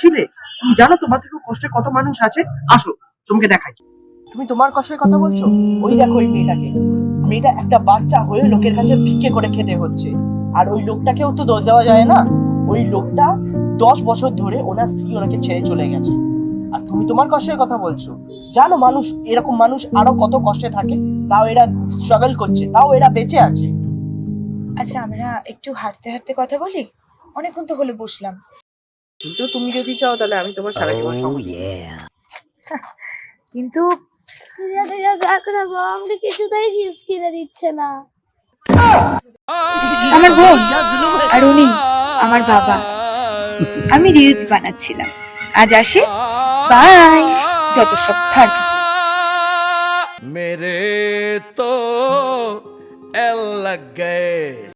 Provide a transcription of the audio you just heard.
ছিলে? তুমি জানো তোমার থেকে কষ্টে কত মানুষ আছে? আসো তোমাকে দেখাই। তুমি তোমার কষ্টের কথা বলছো? ওই দেখো ওই মেয়েটাকে, মেয়েটা একটা বাচ্চা হয়ে লোকের কাছে ভিক্ষে করে খেতে হচ্ছে। আর ওই লোকটাকেও তো দোষ দেওয়া যায় না। ওই লোকটা 10 বছর ধরে ওনার স্ত্রী ওনাকে ছেড়ে চলে গেছে, আর তুমি তোমার কষ্টের কথা বলছো। জানো মানুষ, এরকম মানুষ আরো কত কষ্টে থাকে, তাও এরা স্ট্রাগল করছে, তাও এরা বেঁচে আছে। আচ্ছা আমরা একটু হাঁটতে হাঁটতে কথা বলি, অনেকক্ষণ তো হলো বসলাম। কিন্তু তুমি যদি চাও তাহলে আমি তোমার সারা জীবন সঙ্গ দেব। কিন্তু যাক না গো, আমাকে কিছুতেই চিপস কিনে দিচ্ছে না। আমার বোন আর উনি আমার বাবা। আমি রিলস বানাচ্ছিলাম, আজ আসে। বাই। যত সব থাক। मेरे तो एल लग गए